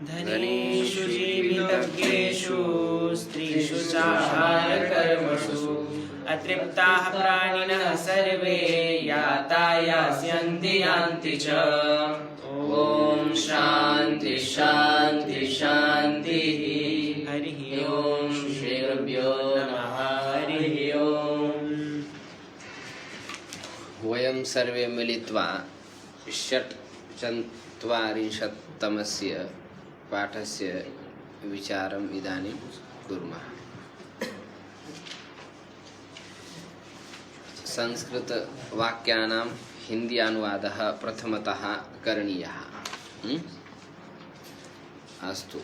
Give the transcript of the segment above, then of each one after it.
धनेषु जीवितज्ञेषु स्त्रीषु चाहारकर्मसु अतृप्ताः प्राणिनः सर्वे याता यास्यन्ति यान्ति च। ओम शांति शांति शांति। हरि ओम। श्री गुरुभ्यो नमः। हरि ओम। वयं सर्वे मिलित्वा षट्चत्वारिंशत्तमस्य पाठस्य विचारम् इदानीं कुर्मः। संस्कृतवाक्यानां हिंदी अनुवादः प्रथमतः करणीयः। अस्तु,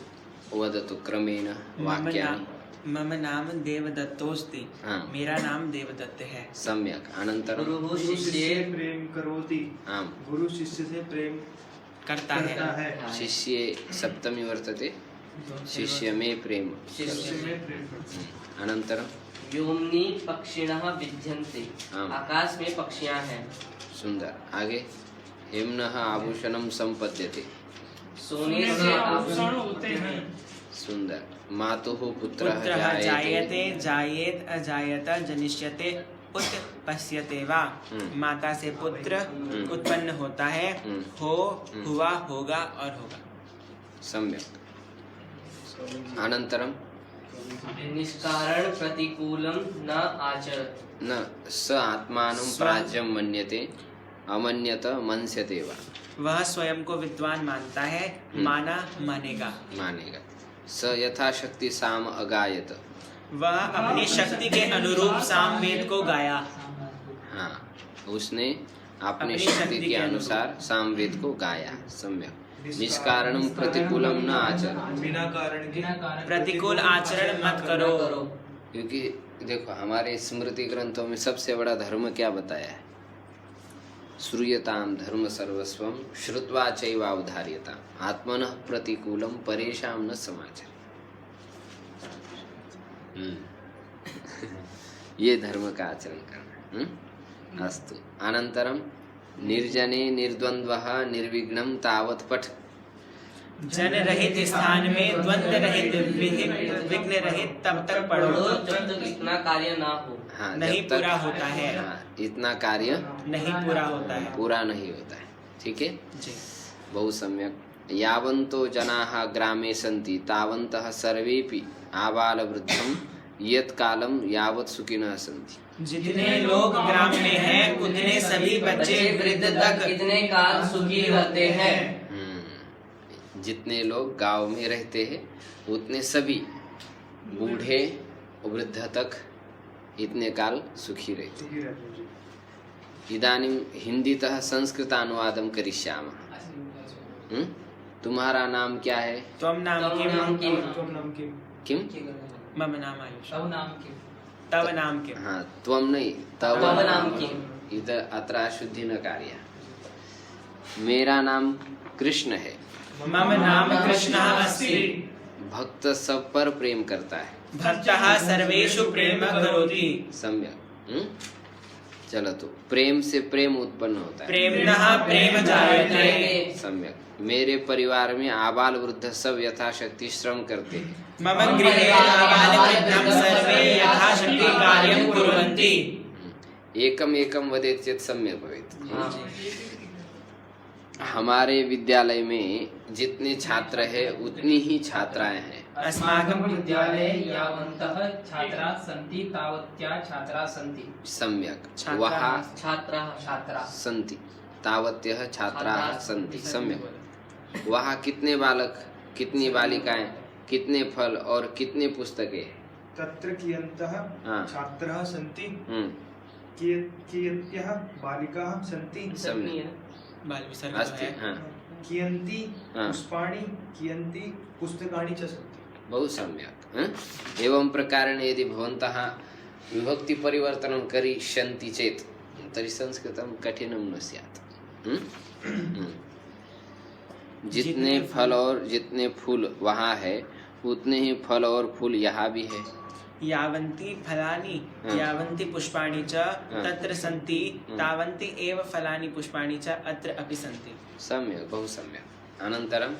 वदतु क्रमेण वाक्यानि। मम नाम देवदत्तोस्ति। मेरा नाम देवदत्त है। सम्यक। अनन्तरं गुरु शिष्ये प्रेम करोति। आम। गुरु शिष्य से प्रेम करता है। शिष्ये सप्तमी वर्तते। शिष्य में प्रेम। शिष्य में प्रेम करता। अनन्तरं व्योम्नि पक्षिणः विद्यन्ते। आम। आकाश में पक्षियां हैं। सुंदर। आगे हेम्नः आभूषणं सम्पद्यते। सोने से आभूषण होते हैं। सुंदर। मातुः पुत्रः पुत्रः जायते। जायेत अजायत जनिष्यते उत्पश्यते वा। माता से पुत्र उत्पन्न होता है। हो, हुआ, होगा और होगा। सम्यक। अनन्तरं निष्कारण प्रतिकूलं न आचर। न स आत्मानं प्राज्यं मन्यते अमन्यत मन्स्यते वा। वह स्वयं को विद्वान मानता है। माना मानेगा। मानेगा। स यथाशक्ति साम अगायत। वह अपनी शक्ति के अनुरूप सामवेद को गाया। हाँ, उसने अपनी शक्ति के अनुसार सामवेद को गाया। सम्यक। निष्कारणं प्रतिकूलम न आचर। बिना कारण के प्रतिकूल आचरण मत करो। क्योंकि देखो, हमारे स्मृति ग्रंथों में सबसे बड़ा धर्म क्या बताया है? श्रूयताम धर्म सर्वस्वम श्रुत्वा चैवावधार्यताम आत्मनः प्रतिकूलम परेशान न समाचार। ये धर्म का आचरण करना। अस्तु। अनन्तरं निर्जने निर्द्वन्द्वः निर्विघ्नं तावत् पठ। जन रहित स्थान में द्वंद्व रहित विघ्न रहित तब तक पढ़ो जब तक इतना कार्य ना हो। हाँ, नहीं जब तक पूरा होता है। हाँ, इतना कार्य नहीं पूरा होता है। पूरा नहीं होता है। ठीक है जी। बहु सम्यक। यावन्तो जनाः ग्रामे सन्ति तावन्तः सर्वेपि आबालवृद्धं यत् कालं यावत् सुखिनः सन्ति। जितने लोग ग्राम में हैं उतने सभी बच्चे वृद्ध तक कितने काल सुखी रहते हैं। जितने लोग गांव में रहते हैं उतने सभी बूढ़े वृद्ध तक इतने काल सुखी रहते हैं। इदानीं हिंदीतः संस्कृतानुवादं करिष्यामः। तुम्हारा नाम क्या है? त्वम नाम किम? किम? मम नाम आयुष। तव नाम किम? तव नाम किम? हाँ, त्वम नहीं, तव नाम किम? इधर अत्र शुद्धि न कार्य। मेरा नाम कृष्ण है। मम नाम कृष्णः अस्ति। भक्त सब पर प्रेम करता है। भक्तः सर्वेषु प्रेम करोति। सम्यक। चलो, तो प्रेम से प्रेम उत्पन्न होता है। प्रेम्णः प्रेम जायते। सम्यक। मेरे परिवार में आबाल वृद्ध सब यथाशक्ति श्रम करते हैं। मम गृहे आबालवृद्धं सर्वे यथाशक्ति कार्यं कुर्वन्ति। एकम एकम वदेत् चेत् सम्यक् भवेत्। हमारे विद्यालय में जितने छात्र हैं उतनी ही छात्राएं हैं। अस्माकं विद्यालये यावन्तः छात्राः सन्ति तावत्या छात्राः सन्ति। सम्यक। छात्राः। वहाँ छात्राः सन्ति तावत्यः छात्राः सन्ति। सम्यक। वहाँ कितने बालक, कितनी बालिकाएं, कितने फल और कितने पुस्तकें? तत्र कियन्तः छात्राः सन्ति कियत्यः बालिकाः सन्ति। सम्यक। बाल विसर्ग अस्ति। है। हाँ, कियन्ति पुष्पाणि कियन्ति पुस्तकानि च सन्ति। बहु सम्यक्। एवं प्रकारेण यदि भवन्तः विभक्ति परिवर्तनं करिष्यन्ति चेत् तर्हि संस्कृतं कठिनं न स्यात्। जितने फल और जितने फूल वहाँ है उतने ही फल और फूल यहाँ भी है। यावन्ति फलानि यावन्ति पुष्पाणि च तत्र सन्ति तावन्ति एव फलानि पुष्पाणि च अत्र अपि सन्ति। सम्यक्, बहु सम्यक्। अनन्तरं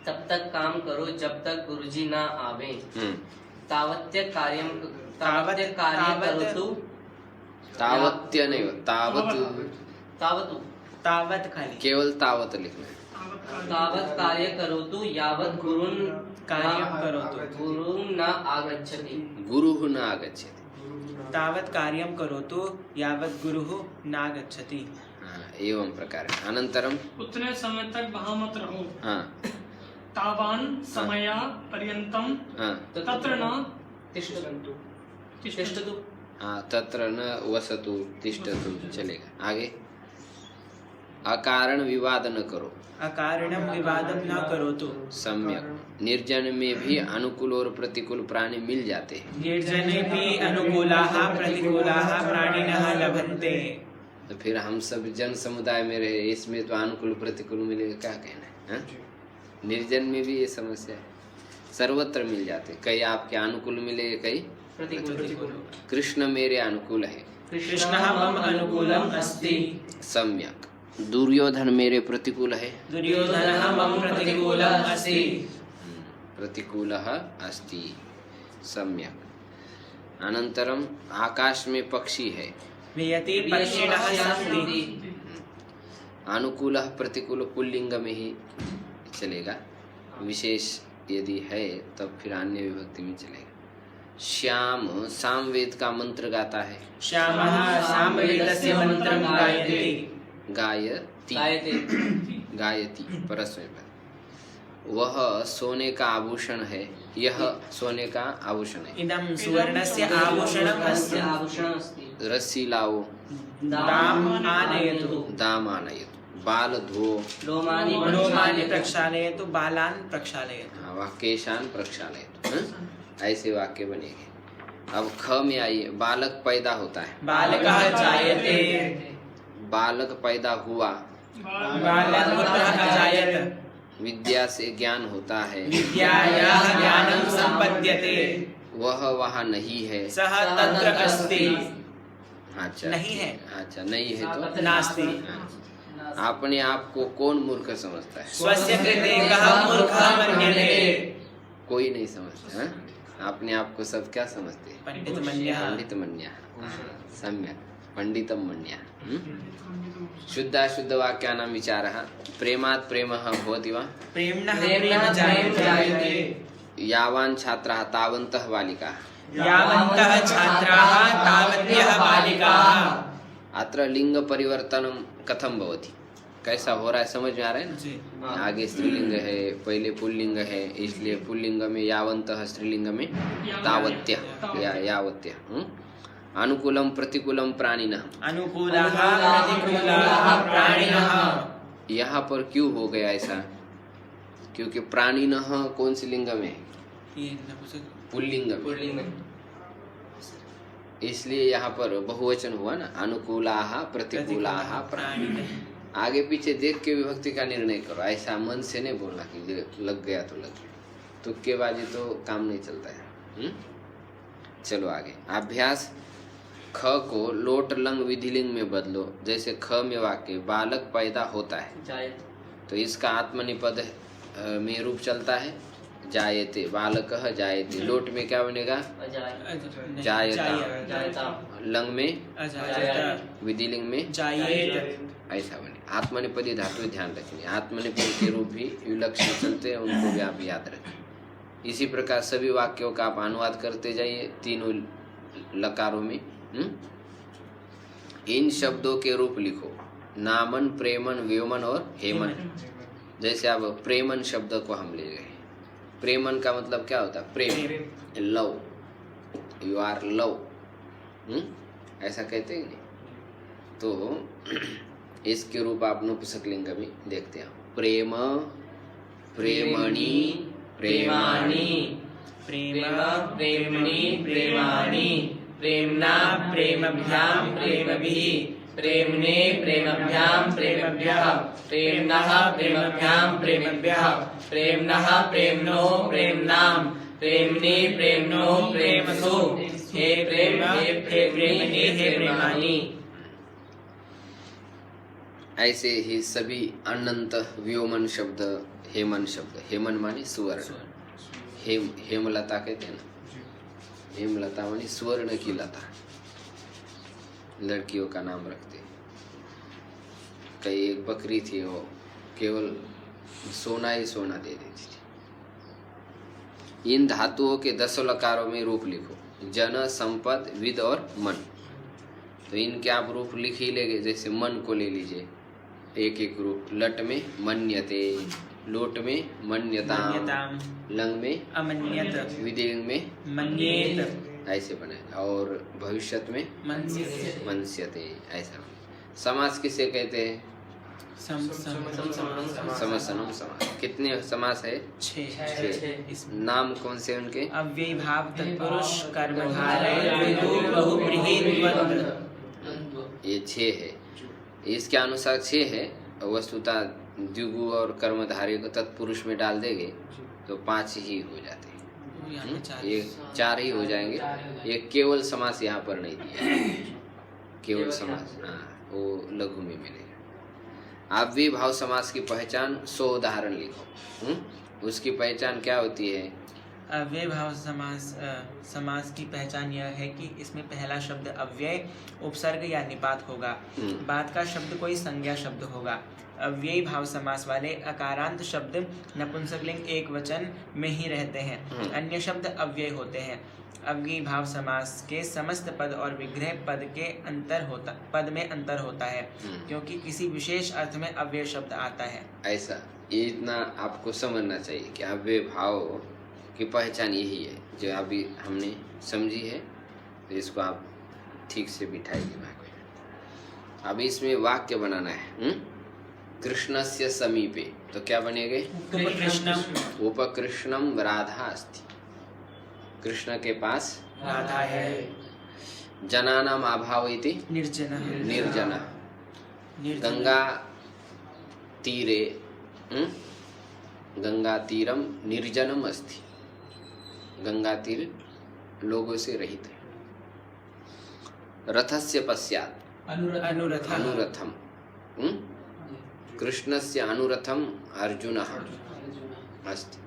तब तक काम करो जब तक गुरुजी ना आवे। हम्म। तावत्य कार्य तावत्- करोतु तावत्य नहीं, तावत, तावतु तावत खाली केवल तावत लिखना है। तावत् कार्य करोतु यावत् गुरुन् कार्यं करोतु। गुरुं न आगच्छति। गुरुः न आगच्छति। तावत् कार्यं करोतु यावत् गुरुः नागच्छति। हाँ, एवं प्रकार अनंतरम। उतने समय तक वहाँ मत रहो। हाँ तावान समया पर्यंतम हाँ तत्र न तिष्ठतु तिष्ठतु। हाँ, तत्र न वसतु तिष्ठतु चलेगा। आगे, अकारण विवाद न करो। अकारणं विवादं न करोतु। सम्यक। निर्जन में भी अनुकूल और प्रतिकूल प्राणी मिल जाते हैं। निर्जनेऽपि अनुकूलाः प्रतिकूलाः प्राणिनः लभन्ते। तो फिर हम सब जन समुदाय में रहे, इसमें तो अनुकूल प्रतिकूल मिलेगा, क्या कहना है, हाँ? निर्जन में भी ये समस्या है, सर्वत्र मिल जाते, कई आपके अनुकूल मिले, कई प्रतिकूल। कृष्ण मेरे अनुकूल है। कृष्णः मम अनुकूलम् अस्ति। सम्यक। दुर्योधन मेरे प्रतिकूल है। दुर्योधनः मम प्रतिकूलम् अस्ति। प्रतिकूलः अस्ति। सम्यक। अनंतरम आकाश में पक्षी है। वियति पक्षिणः सन्ति। अनुकूल प्रतिकूल पुल्लिंग में ही चलेगा, विशेष यदि है तब फिर अन्य विभक्ति में चलेगा। श्याम सामवेद का मंत्र गाता है। श्यामः सामवेदस्य मन्त्रं गायति। गायति गायति परस्मै पद। वह सोने का आभूषण है। यह सोने का आभूषण है। इदं सुवर्णस्य आभूषणम् अस्ति। अस्ति। रस्सी लाओ। दाम आनयतु। दाम आनयतु। बाल धो। लोमानि प्रक्षालयतु। बालान् प्रक्षालयतु। हाँ, वाक्यशान प्रक्षालयतु। हाँ? ऐसे वाक्य बनेंगे। अब ख में आइए। बालक पैदा होता है। बालकः जायते। बालक पैदा हुआ। बालपुत्रः अजायत। विद्या से ज्ञान होता है। विद्यायाः ज्ञानं सम्पद्यते। वह वहाँ नहीं है। सः तत्र अस्ति। अच्छा, नहीं है। अच्छा, नहीं है तो नास्ति। हाँ। अपने आप को कौन मूर्ख समझता है? स्वस्य कृते कः मूर्खः मन्यते। कोई नहीं समझता। हाँ? अपने आप को सब क्या समझते हैं? पंडित मन्यः। पंडित मन्या। सम्यक। पंडितम मन्या। शुद्धाशुद्ध वाक्यानां विचारः। प्रेमात् प्रेमः भवति वा? प्रेम्णः प्रेम जायते। यावान् छात्राः तावन्तः बालिकाः। यावन्तः छात्राः तावत्यः बालिकाः। अत्र लिंग परिवर्तनं कथं भवति, कैसा हो रहा है, समझ में आ रहा है ना? जी। आगे स्त्रीलिंग है, पहले पुल्लिंग है, इसलिए पुल्लिंग में यावन्तः, स्त्रीलिंग में तावत्य या यावत्य। अनुकूलम प्रतिकूलम प्राणिनः। अनुकूलाः प्रतिकूलाः प्राणिनः। यहाँ पर क्यों हो गया ऐसा? क्योंकि प्राणिनः कौन सी लिंग में है? ये नपुंसक पुल्लिंग में, इसलिए यहाँ पर बहुवचन हुआ ना, अनुकूलाः प्रतिकूलाः प्राणिनः। आगे पीछे देख के विभक्ति का निर्णय करो, ऐसा मन से नहीं बोलना कि लग गया तो लग गया, तुक्केबाजी तो काम नहीं चलता है। चलो आगे। अभ्यास। ख को लोट लंग विधिलिंग में बदलो। जैसे ख में वाक्य बालक पैदा होता है, तो इसका आत्मनिपद में रूप चलता है जायते। बालकः जायते। लोट में क्या बनेगा? जायता। लंग में अजायत। विधिलिंग में जायेत। ऐसा बने। आत्मनिपदी धातु ध्यान रखनी। आत्मनिपद के रूप भी विलक्षण चलते हैं, उनको भी आप याद रखें। इसी प्रकार सभी वाक्यों का आप अनुवाद करते जाइए तीनों लकारों में। इन शब्दों के रूप लिखो। नामन, प्रेमन, व्योमन और हेमन। जैसे अब प्रेमन शब्द को हम ले गए। प्रेमन का मतलब क्या होता है? प्रेम, लव, यू आर लव, ऐसा कहते हैं नहीं? तो इसके रूप आप नपुंसकलिंग में देखते हैं। प्रेम, प्रेमणि, प्रेमाणि, प्रेम प्रेमणि प्रेमाणि, प्रेम्णा प्रेमभ्यां प्रेमभिः, प्रेम्णे प्रेमभ्यां प्रेमभ्यः, प्रेम्णः प्रेमभ्यां प्रेमभ्यः, प्रेम्णः प्रेम्णो प्रेम्णां, प्रेम्णे प्रेम्णो प्रेमसु, हे प्रेम हे प्रेम्णे हे प्रेमाणि। ऐसे ही सभी अनंत व्योमन शब्द, हेमन शब्द, हेमन माने सुवर्ण, हेमलता कहते हैं ना, हेमलता माने स्वर्ण की लता, लड़कियों का नाम रखते। कई एक बकरी थी, वो केवल सोना ही सोना दे देती थी। इन धातुओं के 10 लकारों में रूप लिखो, जन, संपद, विद और मन। तो इनके आप रूप लिख ही लेंगे। जैसे मन को ले लीजिए, एक एक रूप। लट में मन्यते, लोट में मन्यताम, मन्यताम, लंग में अमन्यत, विदेंग में मन्येत, ऐसे बने, और भविष्यत में मन्यते, मनस्यते, ऐसा बने। समास किसे कहते हैं? समसनम समास। कितने समास है? 6। नाम कौन से उनके? अव्ययी भाव तत्पुरुष कर्मधारय द्विगु बहुब्रीहि द्वंद्व। ये 6 है, इसके अनुसार 6 है। वस्तुतः द्विगु और कर्मधारय को तत्पुरुष में डाल देंगे तो 5 ही हो जाते हैं। ये 4 ही हो जाएंगे। ये केवल समास यहाँ पर नहीं दिया है। केवल समास, हाँ, वो लघु में मिलेगा। अव्ययीभाव समास की पहचान 100 उदाहरण लिखो। उसकी पहचान क्या होती है? अव्ययीभाव समास की पहचान यह है कि इसमें पहला शब्द अव्यय, उपसर्ग या निपात होगा। बाद का शब्द कोई संज्ञा शब्द होगा। अव्ययी भाव समास वाले अकारांत शब्द नपुंसकलिंग एक वचन में ही रहते हैं, अन्य शब्द अव्यय होते हैं। अव्ययी भाव समास के समस्त पद और विग्रह पद में अंतर होता है, क्योंकि किसी विशेष अर्थ में अव्यय शब्द आता है। ऐसा ये इतना आपको समझना चाहिए कि अव्यय भाव की पहचान यही है जो अभी हमने समझी है। तो इसको आप ठीक से बिठाइए दिमाग में। अभी इसमें वाक्य बनाना है। कृष्णस्य समीपे, तो क्या बनेंगे? उपकृष्णम राधा अस्ति, कृष्ण के पास राधा है। जनानाम अभाव इति निर्जन। गंगा तीरे, गंगा तीरम निर्जनम अस्ति, गंगा तीर लोगों से रहित है। रथस्य पश्चात अनुरथम, कृष्णस्य अनुरथम अर्जुनः अस्ति।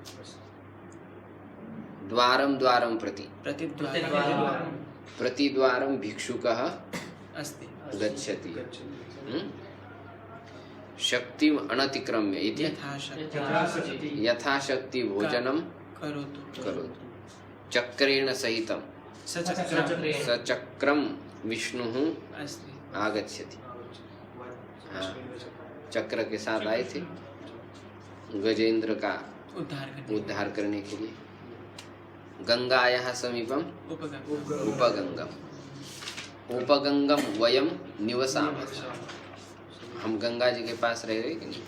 द्वारम द्वारम प्रति, प्रतिद्वारम भिक्षुकः अस्ति गच्छति। शक्तिम अनतिक्रम्य इति यथाशक्ति भोजनम करोतु। चक्रेण सहितम सचक्रम विष्णुः आगच्छति। हाँ, चक्र के साथ आए थे गजेंद्र का उद्धार करने के लिए। गंगायाः समीपम उपगंगम वयम निवसामः। हम गंगा जी के पास रह रहे कि नहीं?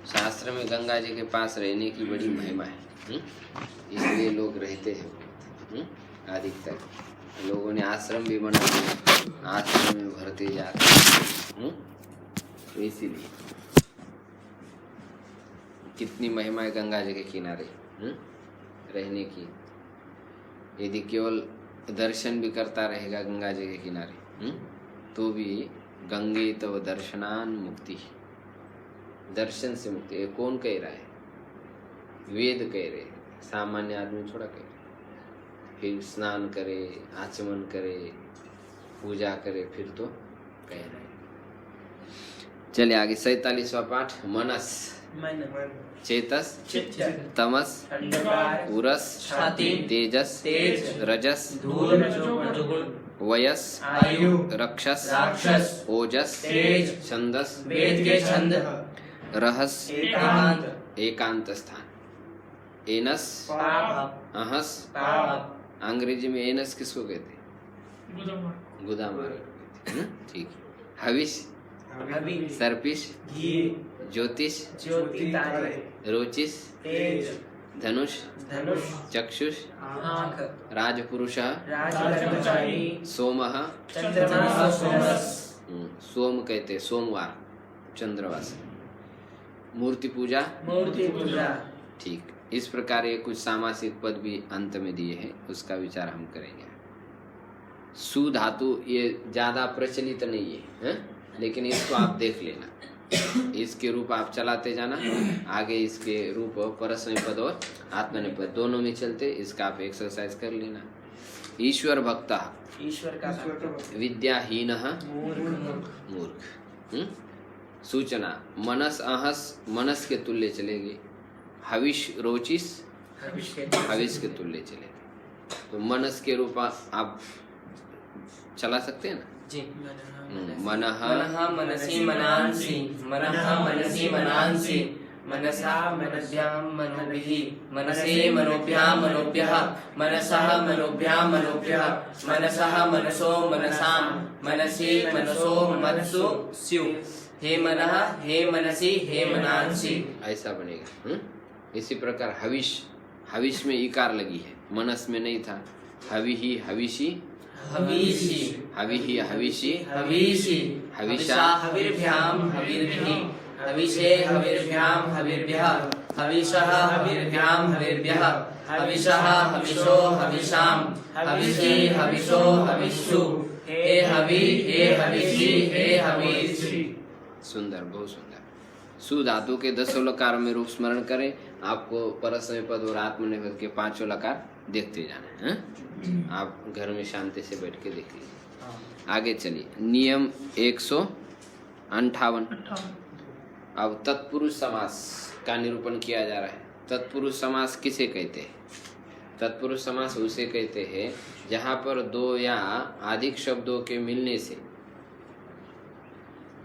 शास्त्र में गंगा जी के पास रहने की बड़ी महिमा है, इसलिए लोग रहते हैं। अधिकतर लोगों ने आश्रम भी बना दिए, आश्रम में भरते जाते हैं। तो इसीलिए कितनी महिमा है गंगा जी के किनारे रहने की। यदि केवल दर्शन भी करता रहेगा गंगा जी के किनारे तो भी गंगे तव दर्शनान मुक्ति, दर्शन से मुक्ति। ये कौन कह रहा है? वेद कह रहे, सामान्य आदमी थोड़ा कह रहे। फिर स्नान करे, आचमन करे, पूजा करे, फिर तो कह रहे। चलिए आगे 47वां पाठ। मनस, चेतस, तमस, उरस, तेजस, रजस, वयस, रक्षस, ओजस, छंदस, रहस, एकांत स्थान। एनस, अहस, अंग्रेजी में एनस किसको कहते हैं? गुदामार। ठीक। हविष, सर्पिश, ज्योतिष, रोचिस, धनुष, चक्षुष, राजपुरुषः, सोमः, सोम कहते हैं सोमवार, चंद्रवास। मूर्ति पूजा, ठीक। इस प्रकार ये कुछ सामासिक पद भी अंत में दिए हैं, उसका विचार हम करेंगे। सु धातु ये ज्यादा प्रचलित नहीं है, लेकिन इसको आप देख लेना। इसके रूप आप चलाते जाना, आगे इसके रूप परस्मैपद और आत्मनेपद दोनों में चलते, इसका आप एक्सरसाइज कर लेना। ईश्वर भक्ता ईश्वर का भक्त, विद्याहीन मूर्ख, मूर्ख। सूचना मनस अहस, मनस के तुल्य चलेगी। हविष रोचिस, हविष के तुल्य चलेगी। तो मनस के रूप आप चला सकते हैं ना जी। मनः मनः मनसि मनांसि, मनः मनसि मनांसि, मनसा मनभ्यां मनोभिः, मनसे मनोभ्यां मनोभ्यः, मनसः मनोभ्यां मनोभ्यः, मनसः मनसो मनसां, मनसि मनसो मनसु स्युः। हे मनः, हे मनसि, हे मनांसि। ऐसा बनेगा। इसी प्रकार हविष, हविष में इकार लगी है, मनस में नहीं था। हविहि हविषि, हवीषि, हविहि हविषि, हवीषि, हविषा हविर्भ्यां हविर्भिः, हविषे हविर्भ्यां हविर्भ्यः, हविषः हविर्भ्यां हविर्भ्यः, हविषः हविषो हविषां, हविषे हविषो हविषु। हे हवि, हे हविषि, हे हवीषि। सुंदर, बहुत सुंदर। सु धातु के 10 लकार में रूप स्मरण करें। आपको परस्मैपद और आत्मनेपद के 5 लकार देखते जाना है। आप घर में शांति से बैठ के देख लीजिए। आगे चलिए, नियम 158। अब तत्पुरुष समास का निरूपण किया जा रहा है। तत्पुरुष समास किसे कहते हैं? तत्पुरुष समास उसे कहते हैं जहाँ पर 2 या अधिक शब्दों के मिलने से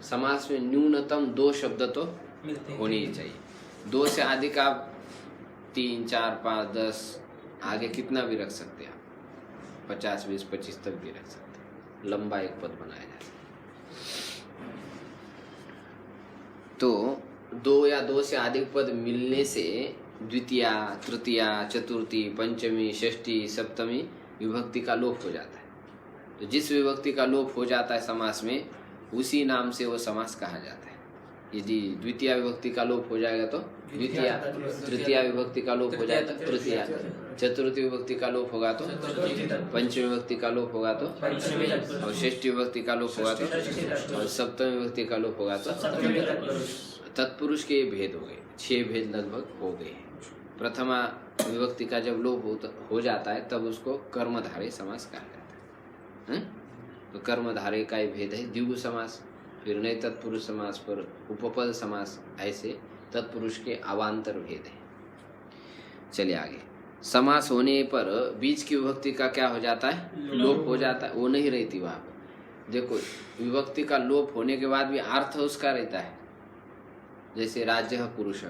समास में न्यूनतम 2 शब्द तो होनी ही चाहिए। 2 से अधिक आप 3, 4, 5, 10 आगे कितना भी रख सकते हैं आप, 50, 20, 25 तक भी रख सकते हैं। लंबा एक पद बनाया जाए तो 2 या 2 से अधिक पद मिलने से द्वितीया, तृतीया, चतुर्थी, पंचमी, षष्ठी, सप्तमी विभक्ति का लोप हो जाता है। तो जिस विभक्ति का लोप हो जाता है समास में, उसी नाम से वो समास कहा जाता है। यदि द्वितीय विभक्ति का लोप हो जाएगा तो द्वितीया, तृतीय विभक्ति का लोप हो जाएगा तो तृतीया, चतुर्थी विभक्ति का लोप होगा तो पंचमी विभक्ति का लोप होगा तो पंचमी, और षष्ठी विभक्ति का लोप होगा तो और सप्तमी विभक्ति का लोप होगा तो तत्पुरुष के भेद हो गए। 6 भेद लगभग हो गए हैं। प्रथमा विभक्ति का जब लोप हो जाता है तब उसको कर्मधारय समास कहा जाता है। तो कर्मधारय का ही भेद है द्विगु समास, फिर नए तत्पुरुष समास पर उपपद समास, ऐसे तत्पुरुष के अवान्तर भेद है। चलिए आगे। समास होने पर बीच की विभक्ति का क्या हो जाता है? लोप हो जाता है, वो नहीं रहती वहां पर। देखो, विभक्ति का लोप होने के बाद भी अर्थ उसका रहता है। जैसे राज्य पुरुष,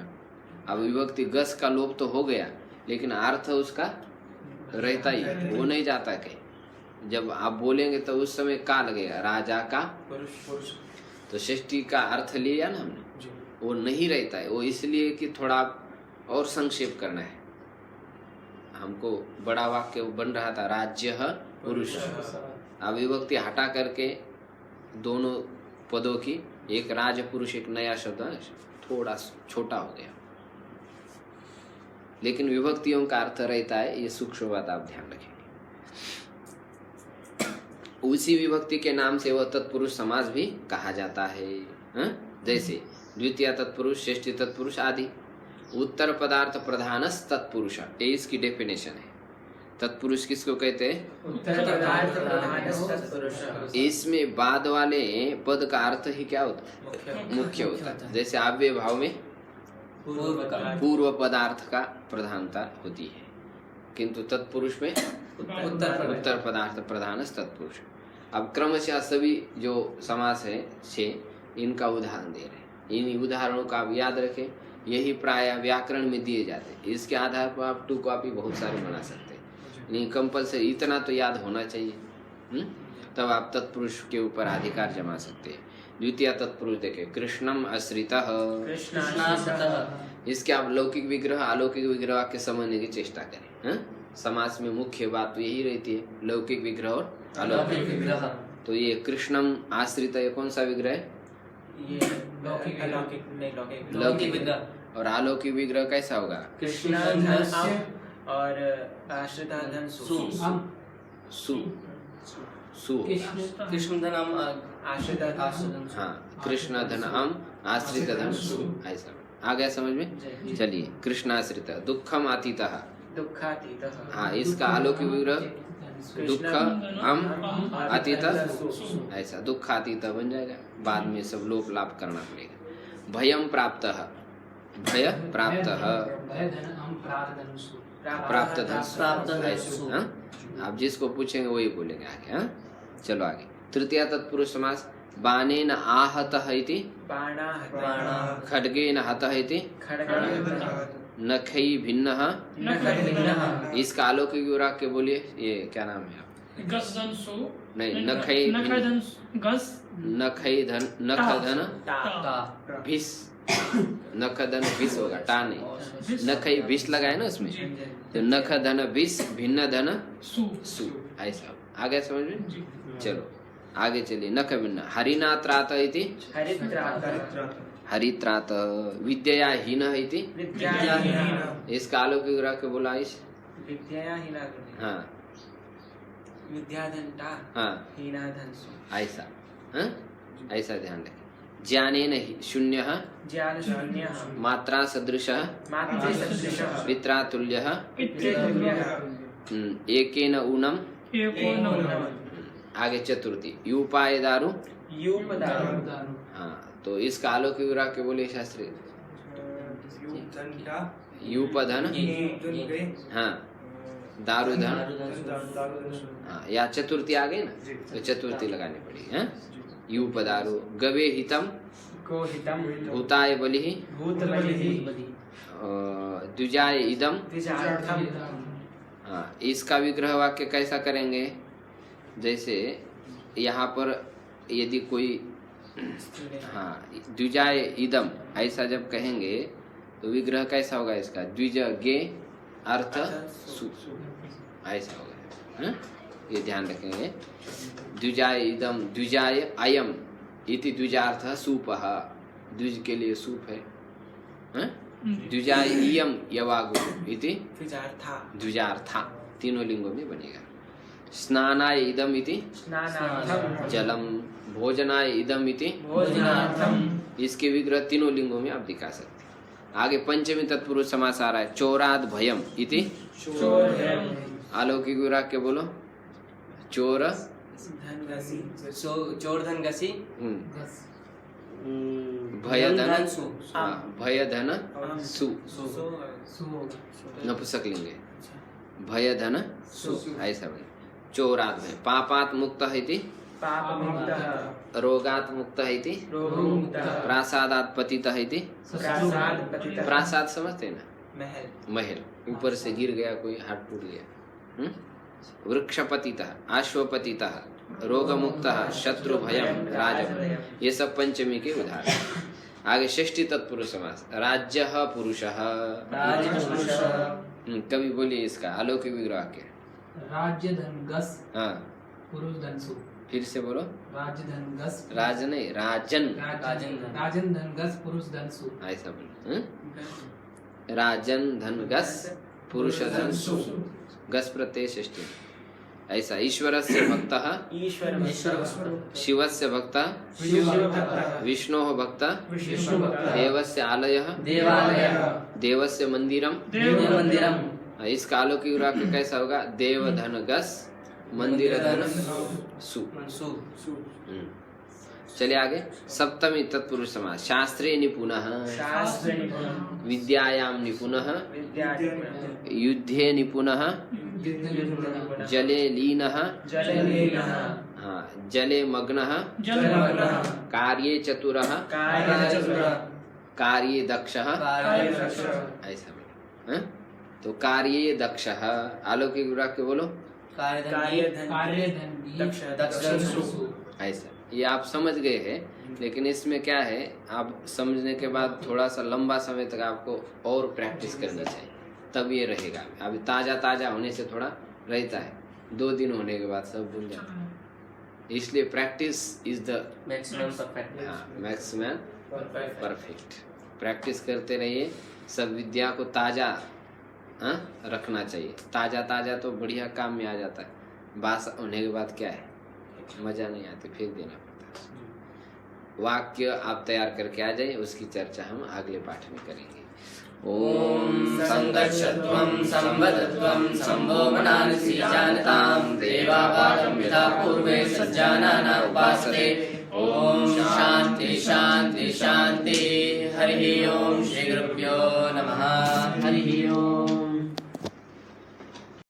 अब विभक्ति गस का लोप तो हो गया लेकिन अर्थ उसका रहता ही, वो नहीं जाता कहीं। जब आप बोलेंगे तो उस समय का लगेगा, राजा का पुरुष। तो षष्ठी का अर्थ लिया ना हमने, वो नहीं रहता है। वो इसलिए कि थोड़ा और संक्षेप करना है। हमको बड़ा वाक्य बन रहा था राज्य पुरुष, अब विभक्ति हटा करके दोनों पदों की, एक राज पुरुष एक नया शब्द थोड़ा छोटा हो गया, लेकिन विभक्तियों का अर्थ रहता है। ये सूक्ष्म बात आप ध्यान रखेंगे। उसी विभक्ति के नाम से वह तत्पुरुष समास भी कहा जाता है। जैसे द्वितीय तत्पुरुष, षष्ठी तत्पुरुष आदि। उत्तर पदार्थ प्रधानस तत्पुरुष, ये इसकी डेफिनेशन है। तत्पुरुष किसको कहते हैं? उत्तर पदार्थ प्रधानस तत्पुरुष। इसमें बाद वाले पद का अर्थ ही क्या होता है? मुख्य होता है। जैसे आव्यय भाव में पूर्व पदार्थ का प्रधानता होती है, किंतु तत्पुरुष में उत्तर पदार्थ प्रधानस तत्पुरुष। अब क्रमशः सभी जो समास है 6, इनका उदाहरण दे रहे हैं। इन उदाहरणों का आप याद रखें, यही प्राय व्याकरण में दिए जाते हैं। इसके आधार पर आप 2 कॉपी बहुत सारे बना सकते हैं। नहीं, कंपलसरी इतना तो याद होना चाहिए, तब आप तत्पुरुष के ऊपर अधिकार जमा सकते हैं। द्वितीय तत्पुरुष देखें, कृष्णम आश्रितः, इसके आप लौकिक विग्रह अलौकिक विग्रह के समझने की चेष्टा करें। समास में मुख्य बात तो यही रहती है, लौकिक विग्रह और अलौकिक विग्रह। तो ये कृष्णम आश्रित, ये कौन सा विग्रह है? लौकिक विग्रह। और अलौकिक विग्रह कैसा होगा? कृष्ण और आश्रिता धन सु। सु, सु कृष्ण धनम आश्रित हाँ, कृष्ण धन अम आश्रित धन सु, ऐसा आ गया समझ में। चलिए, कृष्णाश्रित दुखम अतीतः, दुखातीतः। हाँ, इसका अलौकिक विग्रह दुख अम अतीत, ऐसा दुखातीत बन जाएगा। बाद में सब लोप लाप करना पड़ेगा। भयम प्राप्त, भय प्राप्त, भय धन हम प्राप्त धनुषु। प्राप्त धन, प्राप्त धन, ऐसा, हाँ? आप जिसको पूछेंगे वही बोलेंगे आगे। हाँ, चलो आगे। तृतीय तत्पुरुष समास बाणेन आहतः इति, बाणाः बाणः खड्गेन हतः इति, खड्गेन नखै भिन्नः, भिन्नः, इसका अलौकिक वाक्य बोलिए। ये क्या नाम है आप? गस धन सु। नहीं, नखै नखै धन गस नखै धन, नख धन ता, भिस, नख धन भिस होगा, टा नहीं। नखै भिस लगाए ना उसमें, तो नख धन भिस भिन्न धन सु। सु, ऐसा आ गया समझ में। चलो आगे चलिए। नख भिन्न हरिनात्रात इति, हरित्रातः हरित्रात विद्यया हीनः इति, विद्याहीनः इसका अलौकिक वाक्य बोला इस। विद्याहीनः हाँ विद्याधन्ता हाँ, हीनाधन्सु। ऐसा, हाँ? ऐसा ध्यान रखें। ज्ञानेन शून्यः, ज्ञानशून्यः मात्रा सदृशः, मातृसदृशः पित्रातुल्यः, पितृतुल्यः एकेन ऊनम, एको न आगे चतुर्थी यूपाय दारु, यूपदारु दारु। हाँ, तो इसका अलौकिक वाक्य बोले शास्त्री। यूपधन, हाँ, दारुधन, हाँ, या चतुर्थी आ गई ना, तो चतुर्थी लगानी पड़ी। हाँ, यूपदारु गवे हितम, गोहितम भूताय बलिः, भूतबलिः द्विजाय इदम, द्विजार्थम। हाँ, इसका विग्रह वाक्य कैसा करेंगे? जैसे यहाँ पर यदि कोई, हाँ, द्विजाय इदम ऐसा जब कहेंगे तो विग्रह कैसा होगा इसका? द्विज गे अर्थ सु, ऐसा होगा। हाँ? ये ध्यान रखेंगे। द्विजाय इदम, द्विजाय अयम इति द्विजार्थ सूपः, द्विज के लिए सूप है। हाँ? द्विजाय इयम यवागु इति द्विजार्था द्विजार्था, तीनों लिंगों में बनेगा। स्नानाय इदम इति स्नानार्थम जलम, भोजनाय इदम इति भोजनार्थम। इसके विग्रह तीनों लिंगों में आप दिखा सकते हैं। आगे पंचमी तत्पुरुष समास आ रहा है। चोराद भयम इति, चोरभयम अलौकिक वाक्य बोलो। चोर धनगसी चोर धन गसी, गस भय धन धन सु, हाँ, भय धन सु, सु होगा। नपुंसक लिंग है। भय धन सु, ऐसा बने। चोराद भय, पापात मुक्त इति, पाप मुक्तः रोगात मुक्त इति, रोगमुक्तः प्रासादात पतितः इति। प्रासाद पतितः प्रासाद समझते हैं ना, महल महल, ऊपर से गिर गया कोई, हाथ टूट गया। वृक्षपतितः, अश्वपतितः, रोगमुक्तः, शत्रु भयम, राजभय, ये सब पंचमी के उदाहरण। आगे षष्ठी तत्पुरुष समास। राज्यः पुरुषः, कभी बोलिए इसका अलौकिक विग्रह वाक्य। राज्य धन गस, हाँ, पुरुष धन सु। फिर से बोलो। राज्य धन गस, राज नहीं, राजन, राजन धन गस, पुरुष धन सु। ऐसा बोलो। राजन धन गस, पुरुष धन सु, गस प्रत्यय षष्ठी। ऐसा ईश्वरस्य भक्तः, ईश्वर शिवस्य भक्तः, विष्णोः भक्तः, विष्णुभक्तः देवस्य आलयः, देवालयः, देवस्य मंदिरम। मंदिरम, इसका अलौकिक वाक्य कैसा होगा? देव धन गस, मंदिर धन सु। सु, चलिए आगे। सप्तमी तत्पुरुष समास। शास्त्रे निपुणः, शास्त्र निपुणः विद्यायां निपुणः, विद्या निपुणः युद्धे निपुणः, जले लीनः, जललीनः हाँ, जले मग्नः, जलमग्नः कार्ये चतुरः, कार्यचतुरः कार्ये दक्षः, कार्यदक्षः ऐसा बोलो। हाँ? तो कार्ये दक्षः, अलौकिक वाक्य बोलो। कार्यधन कार्य धन दक्ष दक्षसु, ऐसा ये आप समझ गए हैं, लेकिन इसमें क्या है, आप समझने के बाद थोड़ा सा लंबा समय तक आपको और प्रैक्टिस करनी चाहिए, तब ये रहेगा। अभी ताज़ा ताज़ा होने से थोड़ा रहता है, 2 दिन होने के बाद सब भूल जाता है। इसलिए practice is the maximum perfect, maximum perfect. Practice करते रहिए, सब विद्या को ताज़ा रखना चाहिए। ताज़ा ताज़ा तो बढ़िया काम में आ जाता है, बास होने के बाद क्या है, मज़ा नहीं आती, फेंक देना पड़ता है। वाक्य आप तैयार करके आ जाइए, उसकी चर्चा हम अगले पाठ में करेंगे। ओम संगच्छत्वं संवदत्वं संभो मनांसि जानतां देवापाठं यथा पूर्वे सज्जानाना उपासते। ओम शांति शांति शांति। हरि ओम। श्री गुरुभ्यो नमः। हरि ओम।